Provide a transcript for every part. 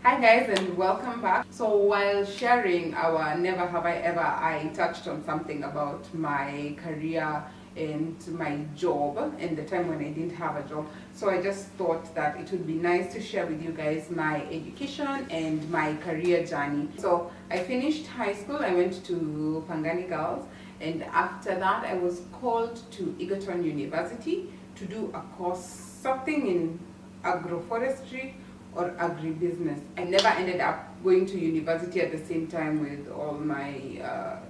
Hi guys and welcome back. So while sharing our never have I ever, I touched on something about my career and my job and the time when I didn't have a job. So I just thought that it would be nice to share with you guys my education and my career journey. So I finished high school, I went to Pangani Girls, and after that I was called to Egerton University to do a course, something in agroforestry or agribusiness. I never ended up going to university at the same time with all my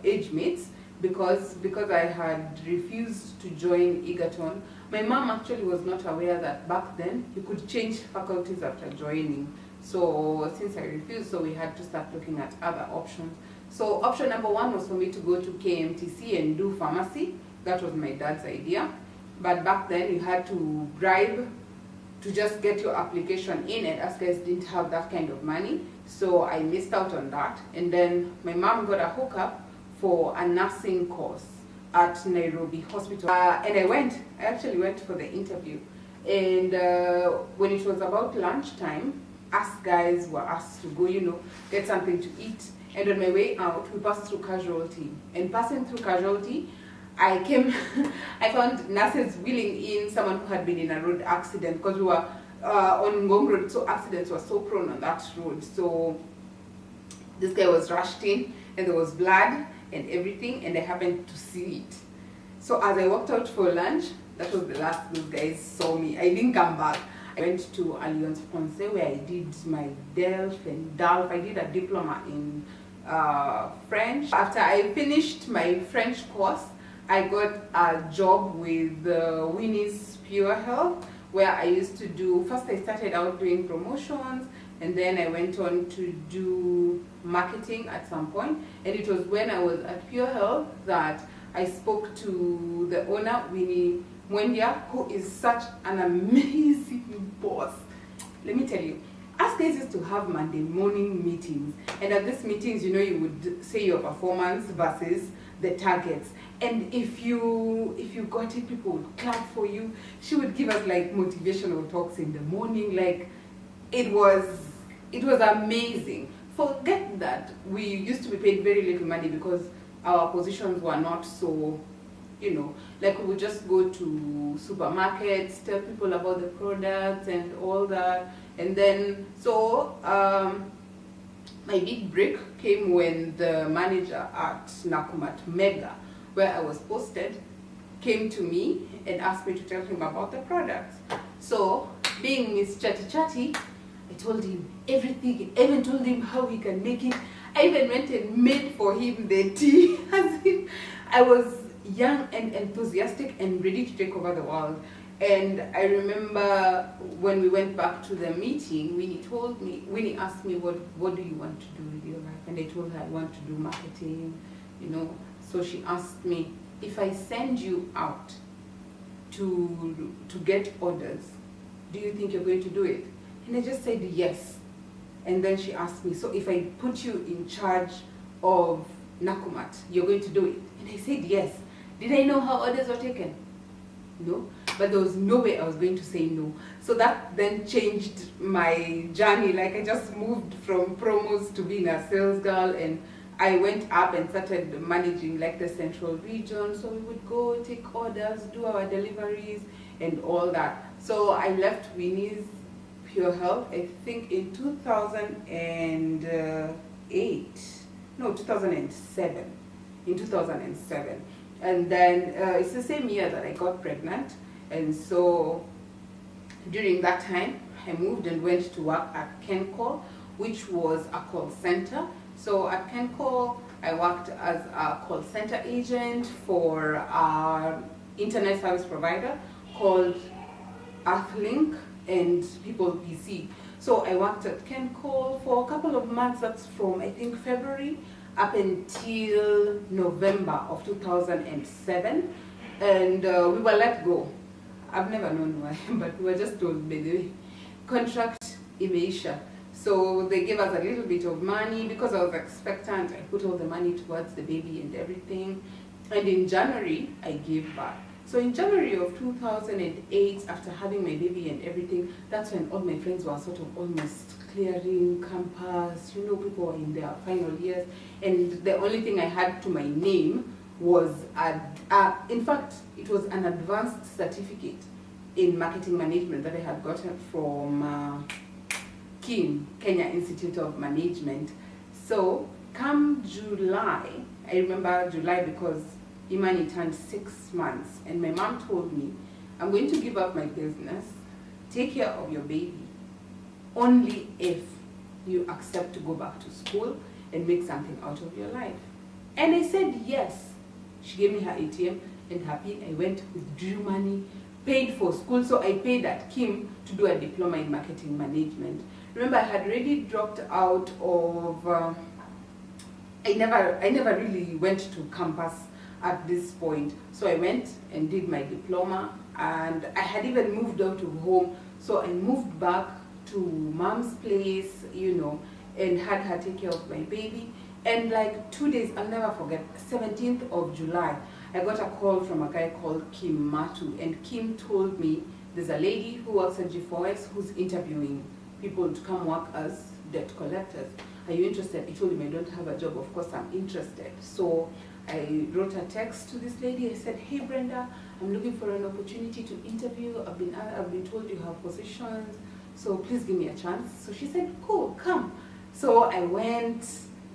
age mates because I had refused to join Egerton. My mom actually was not aware that back then you could change faculties after joining. So since I refused, so we had to start looking at other options. So option number one was for me to go to KMTC and do pharmacy. That was my dad's idea. But back then you had to bribe to just get your application in, and us guys didn't have that kind of money, so I missed out on that. And then my mom got a hookup for a nursing course at Nairobi Hospital, and I actually went for the interview. And when it was about lunchtime, us guys were asked to go, get something to eat. And on my way out, we passed through Casualty, and passing through Casualty, I found nurses wheeling in someone who had been in a road accident, because we were on Ngong Road, so accidents were so prone on that road. So this guy was rushed in, and there was blood and everything, and I happened to see it. So as I walked out for lunch, that was the last those guys saw me. I didn't come back. I went to Alliance Française where I did my DELF and DALF. I did a diploma in French. After I finished my French course, I got a job with Winnie's Pure Health, where I used to do, first I started out doing promotions, and then I went on to do marketing at some point. And it was when I was at Pure Health that I spoke to the owner, Winnie Mwendia, who is such an amazing boss. Let me tell you, us guys used to have Monday morning meetings, and at these meetings, you would say your performance versus the targets. And if you got it, people would clap for you. She would give us like motivational talks in the morning. Like it was amazing. Forget that we used to be paid very little money because our positions were not so, like we would just go to supermarkets, tell people about the products and all that. And then my big break came when the manager at Nakumatt Mega, where I was posted, came to me and asked me to tell him about the products. So, being Miss Chatty Chatty, I told him everything. I even told him how he can make it. I even went and made for him the tea. As if I was young and enthusiastic and ready to take over the world. And I remember when we went back to the meeting, Winnie asked me, what do you want to do with your life? And I told her I want to do marketing, So she asked me, if I send you out to get orders, do you think you're going to do it? And I just said yes. And then she asked me, so if I put you in charge of Nakumatt, you're going to do it? And I said yes. Did I know how orders were taken? No, but there was no way I was going to say no. So that then changed my journey. Like I just moved from promos to being a sales girl, and I went up and started managing like the central region. So we would go take orders, do our deliveries and all that. So I left Winnie's Pure Health, I think in 2007. In 2007. And then it's the same year that I got pregnant. And so during that time, I moved and went to work at Kenco, which was a call center. So at Kenco, I worked as a call center agent for our internet service provider called Earthlink and People PC. So I worked at Kenco for a couple of months. That's from, I think, February up until November of 2007, and we were let go. I've never known why, but we were just told by the contract aviation. So they gave us a little bit of money because I was expectant. I put all the money towards the baby and everything. And in January, I gave birth. So in January of 2008, after having my baby and everything, that's when all my friends were sort of almost clearing campus. You know, people were in their final years, and the only thing I had to my name was, in fact, it was an advanced certificate in marketing management that I had gotten from KIM, Kenya Institute of Management. So come July, I remember July because Imani turned 6 months, and my mom told me, I'm going to give up my business, take care of your baby, only if you accept to go back to school and make something out of your life. And I said yes. She gave me her ATM and her PIN. I went, withdrew money, paid for school. So I paid at KIM to do a diploma in marketing management. Remember, I had already dropped out of, I never really went to campus at this point. So I went and did my diploma, and I had even moved out of home. So I moved back to mom's place, you know, and had her take care of my baby. And like 2 days, I'll never forget, 17th of July, I got a call from a guy called Kim Matu, and Kim told me there's a lady who works at G4S who's interviewing people to come work as debt collectors. Are you interested? I told him I don't have a job. Of course, I'm interested. So I wrote a text to this lady. I said, hey Brenda, I'm looking for an opportunity to interview. I've been told you have positions, so please give me a chance. So she said, cool, come. So I went,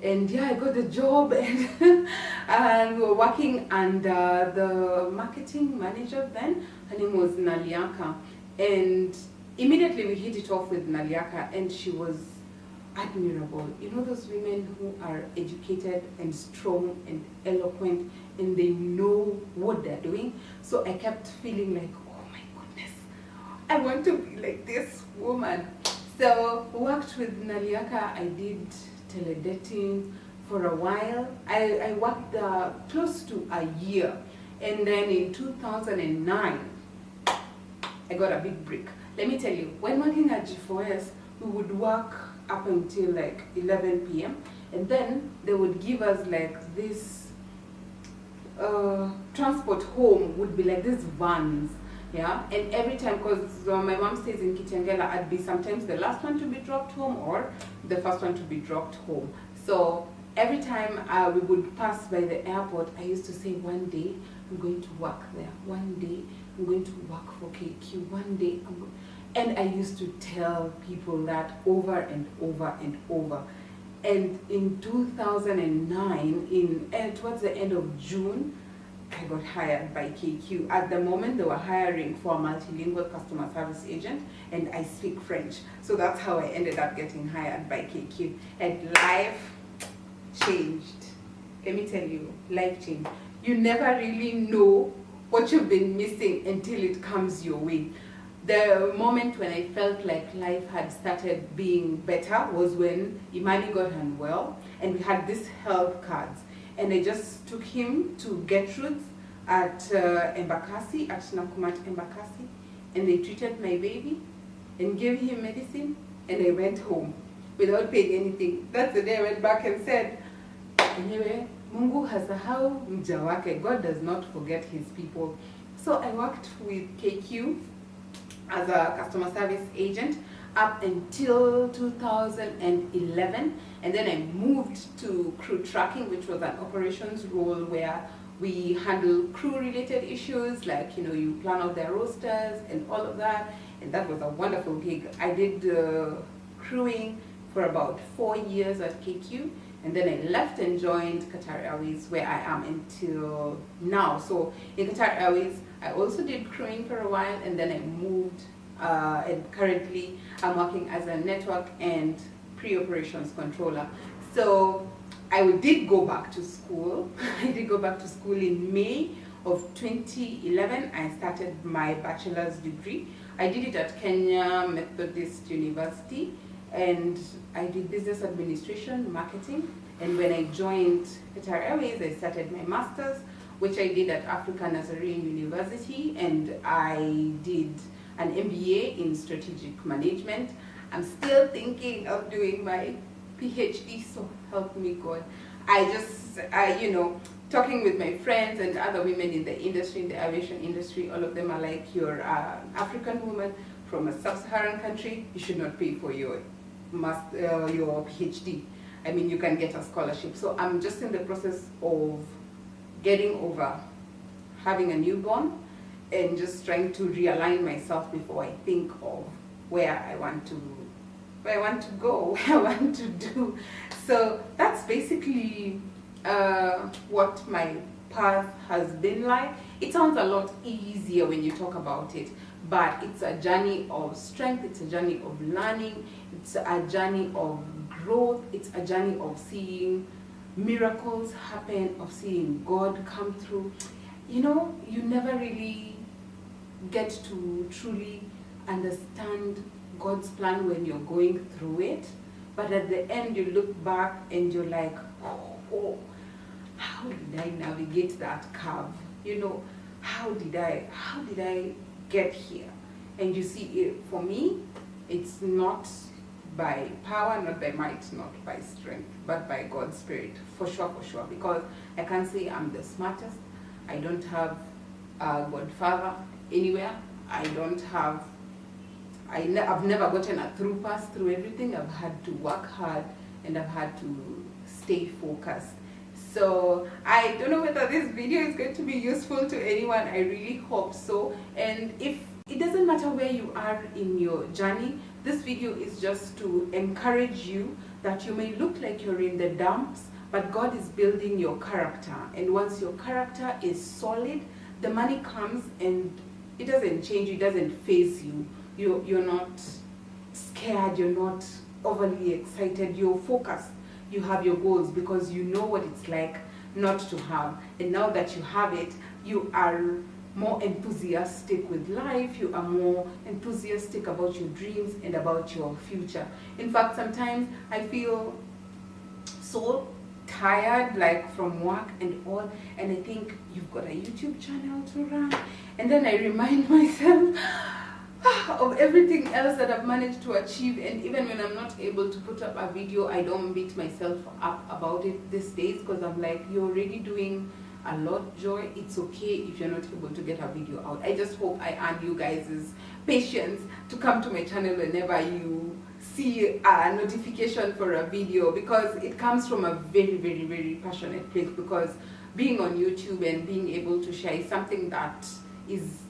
and yeah, I got the job, and we were working under the marketing manager then. Her name was Naliaka, and immediately we hit it off with Naliaka, and she was admirable. You know those women who are educated and strong and eloquent, and they know what they're doing. So I kept feeling like, oh my goodness, I want to be like this woman. So worked with Naliaka. I did teledating for a while. I worked close to a year, and then in 2009 I got a big break. Let me tell you, when working at G4S, we would work up until like 11 p.m. and then they would give us like this transport home would be like these vans, yeah, and every time, because my mom stays in Kitengela, I'd be sometimes the last one to be dropped home or the first one to be dropped home. So every time we would pass by the airport, I used to say, one day I'm going to work there, one day I'm going to work for KQ, one day I'm going. And I used to tell people that over and over and over. And in 2009, towards the end of June, I got hired by KQ. At the moment, they were hiring for a multilingual customer service agent, and I speak French. So that's how I ended up getting hired by KQ. And life changed. Let me tell you, life changed. You never really know what you've been missing until it comes your way. The moment when I felt like life had started being better was when Imani got unwell, and we had these health cards. And I just took him to Gertrude's at Embakasi, at Nakumat Embakasi, and they treated my baby and gave him medicine, and I went home without paying anything. That's the day I went back and said, anyway, Mungu hasahau mja wake. God does not forget his people. So I worked with KQ as a customer service agent up until 2011, and then I moved to crew tracking, which was an operations role where we handle crew related issues, like, you know, you plan out their rosters and all of that, and that was a wonderful gig. I did crewing for about 4 years at KQ, and then I left and joined Qatar Airways, where I am until now. So in Qatar Airways, I also did crewing for a while, and then I moved, and currently I'm working as a network and pre-operations controller. So I did go back to school. I did go back to school in May of 2011. I started my bachelor's degree. I did it at Kenya Methodist University, and I did business administration, marketing. And when I joined Qatar Airways, I started my master's, which I did at African Nazarene University, and I did an MBA in strategic management. I'm still thinking of doing my PhD, so help me God. You know, talking with my friends and other women in the industry, in the aviation industry, all of them are like, you're an African woman from a sub-Saharan country, you should not pay for your PhD. I mean, you can get a scholarship. So I'm just in the process of getting over having a newborn and just trying to realign myself before I think of where I want to go, where I want to do. So that's basically what my path has been like. It sounds a lot easier when you talk about it, but it's a journey of strength, it's a journey of learning, it's a journey of growth, it's a journey of seeing miracles happen, of seeing God come through. You know, you never really get to truly understand God's plan when you're going through it, but at the end you look back and you're like, oh, how did I navigate that curve? You know, how did I get here? And you see, for me, it's not by power, not by might, not by strength, but by God's Spirit, for sure, because I can't say I'm the smartest. I don't have a godfather anywhere. I've never gotten a through pass through everything. I've had to work hard and I've had to stay focused. So I don't know whether this video is going to be useful to anyone. I really hope so. And if it doesn't matter where you are in your journey, this video is just to encourage you that you may look like you're in the dumps, but God is building your character. And once your character is solid, the money comes and it doesn't change, it doesn't faze you. You're not scared, you're not overly excited, you're focused. You have your goals because you know what it's like not to have. And now that you have it, you are more enthusiastic with life, you are more enthusiastic about your dreams and about your future. In fact, sometimes I feel so tired, like from work and all, and I think, you've got a YouTube channel to run, and then I remind myself of everything else that I've managed to achieve. And even when I'm not able to put up a video, I don't beat myself up about it these days, because I'm like, you're already doing a lot, Joy. It's okay if you're not able to get a video out. I just hope I earn you guys' patience to come to my channel whenever you see a notification for a video, because it comes from a very passionate place. Because being on YouTube and being able to share is something that is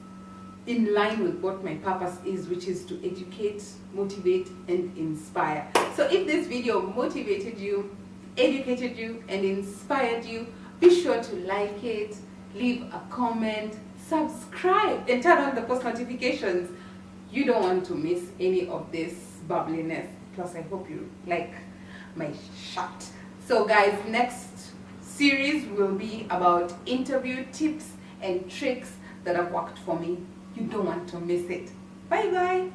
in line with what my purpose is, which is to educate, motivate, and inspire. So if this video motivated you, educated you, and inspired you, be sure to like it, leave a comment, subscribe, and turn on the post notifications. You don't want to miss any of this bubbliness. Plus, I hope you like my shirt. So guys, next series will be about interview tips and tricks that have worked for me. You don't want to miss it. Bye bye.